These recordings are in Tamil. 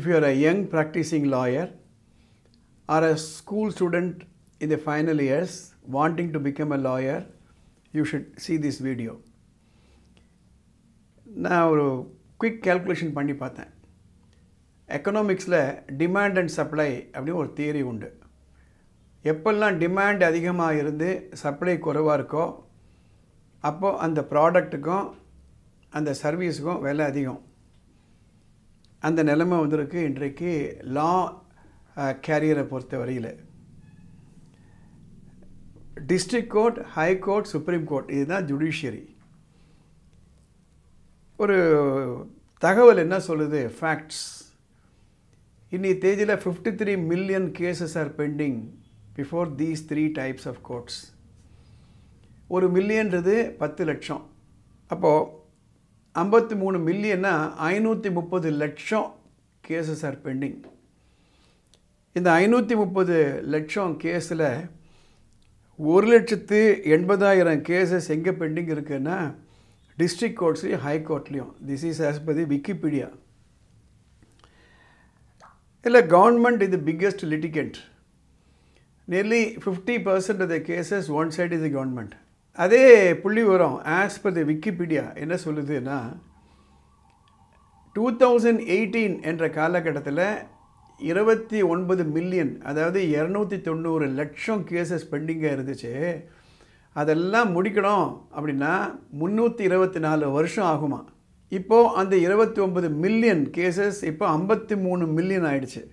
if you are a young practicing lawyer or a school student in the final years wanting to become a lawyer, you should see this video. நான் ஒரு குயிக் கேல்குலேஷன் பண்ணி பார்த்தேன். எக்கனாமிக்ஸில் டிமாண்ட் அண்ட் சப்ளை அப்படின்னு ஒரு தியரி உண்டு. எப்பெல்லாம் டிமாண்ட் அதிகமாக இருந்து சப்ளை குறைவாக இருக்கோ அப்போது அந்த ப்ராடக்ட்டுக்கும் அந்த சர்வீஸுக்கும் விலை அதிகம். அந்த நிலைமை வந்திருக்கு இன்றைக்கு லா கேரியரை பொறுத்த வரையில். District court, high court, supreme court, இதுதான் ஜுடிஷியரி. ஒரு தகவல் என்ன சொல்லுது? ஃபேக்ட்ஸ். இன்னி தேதியில் 53 million cases are pending before these 3 types of courts. ஒரு மில்லியன்றது 10 லட்சம். அப்போது 53 மில்லியன்னா 530 லட்சம் கேசஸ் ஆர் பெண்டிங். இந்த 530 லட்சம் கேஸில் 1,80,000 கேசஸ் எங்கே பெண்டிங் இருக்குன்னா டிஸ்ட்ரிக்ட் கோர்ட்ஸ்லையும் ஹை கோர்ட்லேயும். This is as per the Wikipedia. இல்லை, government is the biggest litigant. Nearly 50% of the cases one side is the government. அதே புள்ளி வரும் ஆஸ் பர் தி விக்கிபீடியா என்ன சொல்லுதுன்னா 2018 என்ற காலகட்டத்தில் 29 மில்லியன், அதாவது 290 லட்சம் கேசஸ் பெண்டிங்காக இருந்துச்சு. அதெல்லாம் முடிக்கணும் அப்படின்னா 324 வருஷம் ஆகுமா. இப்போது அந்த 29 மில்லியன் கேசஸ் இப்போ 53 மில்லியன் ஆயிடுச்சு.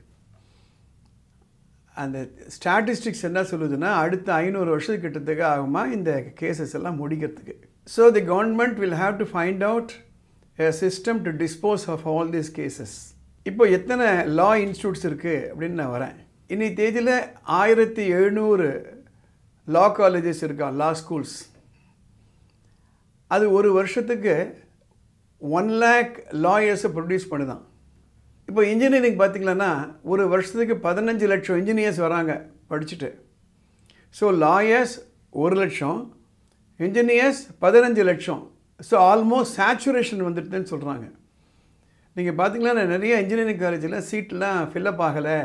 அந்த ஸ்டாட்டிஸ்டிக்ஸ் என்ன சொல்லுதுன்னா அடுத்த 500 வருஷத்துக்கு கிட்டத்தட்ட ஆகுமா இந்த கேசஸ் எல்லாம் முடிக்கிறதுக்கு. So the government will have to find out a system to dispose of all these cases. இப்போ எத்தனை லா இன்ஸ்டியூட்ஸ் இருக்குது அப்படின்னு நான் வரேன். இன்னைக்கு தேதியில் 1700 லா காலேஜஸ் இருக்கா, லா ஸ்கூல்ஸ். அது ஒரு வருஷத்துக்கு 1 lakh லாயர்ஸை ப்ரொடியூஸ் பண்ணுதான். இப்போ இன்ஜினியரிங் பார்த்திங்களன்னா ஒரு வருஷத்துக்கு 15 லட்சம் இன்ஜினியர்ஸ் வராங்க படிச்சுட்டு. ஸோ லாயர்ஸ் 1 லட்சம், இன்ஜினியர்ஸ் 15 லட்சம். ஸோ ஆல்மோஸ்ட் சேச்சுரேஷன் வந்துட்டுன்னு சொல்கிறாங்க. நீங்கள் பார்த்திங்கன்னா நிறைய இன்ஜினியரிங் காலேஜில் சீட்லாம் ஃபில்லப் ஆகலை,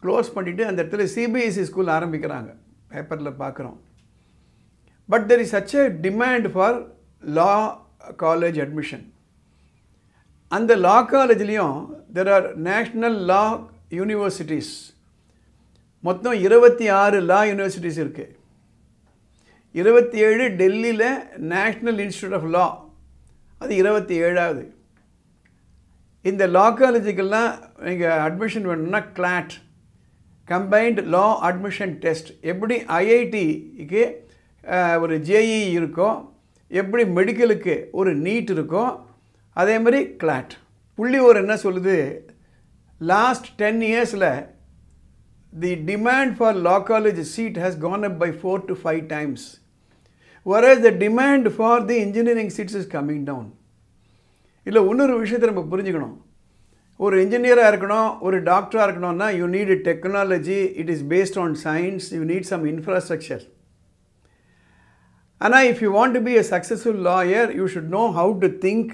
க்ளோஸ் பண்ணிவிட்டு அந்த இடத்துல சிபிஎஸ்சி ஸ்கூல் ஆரம்பிக்கிறாங்க, பேப்பரில் பார்க்குறோம். But there is such a demand for law college admission. அந்த லா காலேஜ்லேயும் there are national law universities. மொத்தம் 26 லா யூனிவர்சிட்டிஸ் இருக்குது. 27 டெல்லியில் நேஷ்னல் இன்ஸ்டியூட் ஆஃப் லா, அது 27வது. இந்த லா காலேஜுக்கெல்லாம் நீங்கள் அட்மிஷன் வேணும்னா CLAT, combined law admission test. எப்படி ஐஐடிக்கு ஒரு ஜேஇ இருக்கோ, எப்படி மெடிக்கலுக்கு ஒரு நீட் இருக்கோ, அதே மாதிரி கிளாட். புள்ளி ஒரு என்ன சொல்லுது? லாஸ்ட் 10 இயர்ஸில் the demand for law college seat has gone up by 4 to 5 times, whereas the demand for the engineering seats is coming down. இல்லை, இன்னொரு விஷயத்தை நம்ம புரிஞ்சுக்கணும். ஒரு இன்ஜினியராக இருக்கணும், ஒரு டாக்டராக இருக்கணும்னா you need technology, it is based on science, you need some infrastructure. ஆனால் if you want to be a successful lawyer, you should know how to think,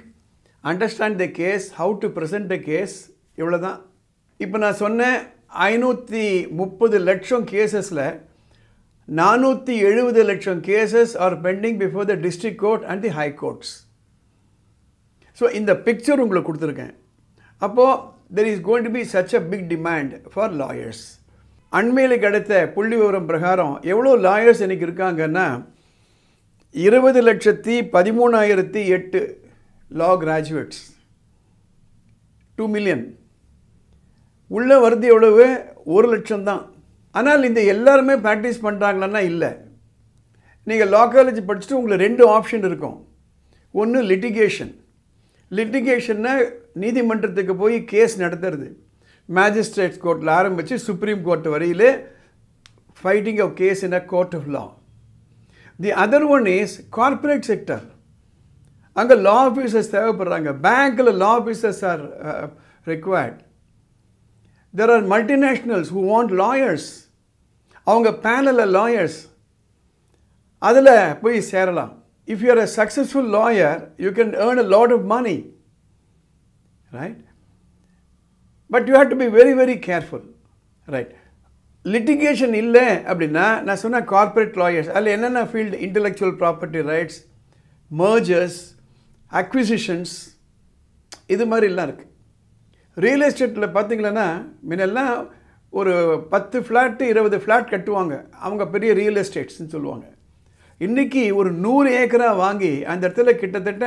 understand the case, how to present the case. இவ்வளோ தான். இப்போ நான் சொன்னேன் 530 லட்சம் கேசஸில் 470 லட்சம் cases are pending before the district court and the high courts. So இந்த பிக்சர் உங்களுக்கு கொடுத்துருக்கேன். அப்போது there is going to be such a big demand for lawyers. அண்மையில் கிடைத்த புள்ளி விவரம் பிரகாரம் எவ்வளோ லாயர்ஸ் இன்றைக்கி இருக்காங்கன்னா 20,13,008 லா கிராஜுவேட்ஸ், 2 million. உள்ளே வருது எவ்வளவு? 1 லட்சம் தான். ஆனால் இந்த எல்லாருமே ப்ராக்டிஸ் பண்ணுறாங்களான்னா இல்லை. நீங்கள் லா காலேஜ் படிச்சுட்டு உங்களுக்கு 2 ஆப்ஷன் இருக்கும். ஒன்று லிட்டிகேஷன். லிட்டிகேஷன்னா நீதிமன்றத்துக்கு போய் கேஸ் நடத்துறது. மேஜிஸ்ட்ரேட்ஸ் கோர்ட்டில் ஆரம்பித்து சுப்ரீம் கோர்ட் வரையிலே fighting of case in a court of law. The other one is corporate sector. அங்கே லா ஆஃபீஸர்ஸ் தேவைப்படுறாங்க. பேங்க்கில் law officers are required. There are multinationals who want lawyers. அவங்க பேனலில் லாயர்ஸ், அதில் போய் சேரலாம். If you are a successful lawyer, you can earn a lot of money, right? But you have to be very very careful, right? Litigation இல்லை அப்படின்னா நான் சொன்ன கார்ப்பரேட் லாயர்ஸ் அதில் என்னென்ன field, intellectual property rights, mergers, acquisitions, இது மாதிரிலாம் இருக்குது. ரியல் எஸ்டேட்டில் பார்த்தீங்களன்னா முன்னெல்லாம் ஒரு 10 ஃப்ளாட்டு 20 ஃப்ளாட் கட்டுவாங்க, அவங்க பெரிய ரியல் எஸ்டேட்ஸ்ன்னு சொல்லுவாங்க. இன்றைக்கி ஒரு 100 ஏக்கராக வாங்கி அந்த இடத்துல கிட்டத்தட்ட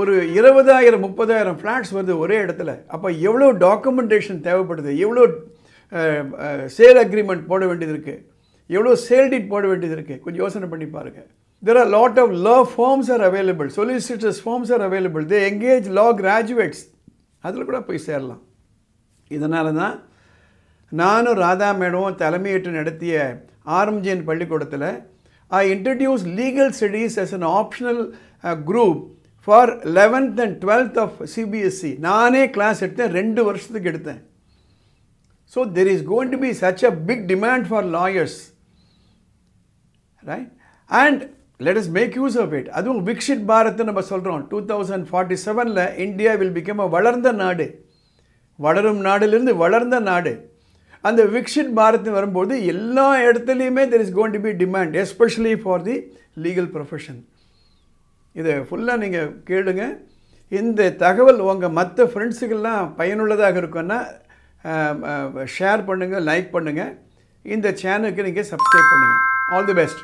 ஒரு 20,000-30,000 ஃப்ளாட்ஸ் வருது ஒரே இடத்துல. அப்போ எவ்வளோ டாக்குமெண்டேஷன் தேவைப்படுது, எவ்வளோ சேல் அக்ரிமெண்ட் போட வேண்டியது இருக்குது, எவ்வளோ சேல் டீட் போட வேண்டியது இருக்குது, கொஞ்சம் யோசனை பண்ணி பாருங்கள். There are a lot of law firms are available, solicitors firms are available, they engage law graduates, அதில் கூட போய் சேரலாம். இதனால தான் நானும் ராதா மேடமும் தலைமையேற்று நடத்திய ஆர்எம்ஜிஎன் பள்ளிக்கூடத்தில் I introduced legal studies as an optional group for 11th and 12th of CBSE. நானே கிளாஸ் எடுத்தேன், 2 வருஷத்துக்கு எடுத்தேன். So there is going to be such a big demand for lawyers, right? And let us make use of it. அதுவும் விக்ஷித் பாரத் நம்ம சொல்கிறோம். 2047 இந்தியா will become a வளர்ந்த நாடு, வளரும் நாடிலிருந்து வளர்ந்த நாடு. அந்த விக்ஷித் பாரத் வரும்போது எல்லா இடத்துலையுமே there is going to be demand, especially for the legal profession. இதை ஃபுல்லாக நீங்கள் கேளுங்க. இந்த தகவல் உங்கள் மற்ற ஃப்ரெண்ட்ஸுக்கெல்லாம் பயனுள்ளதாக இருக்குன்னா ஷேர் பண்ணுங்கள், லைக் பண்ணுங்கள், இந்த சேனலுக்கு நீங்கள் சப்ஸ்கிரைப் பண்ணுங்கள். All the best.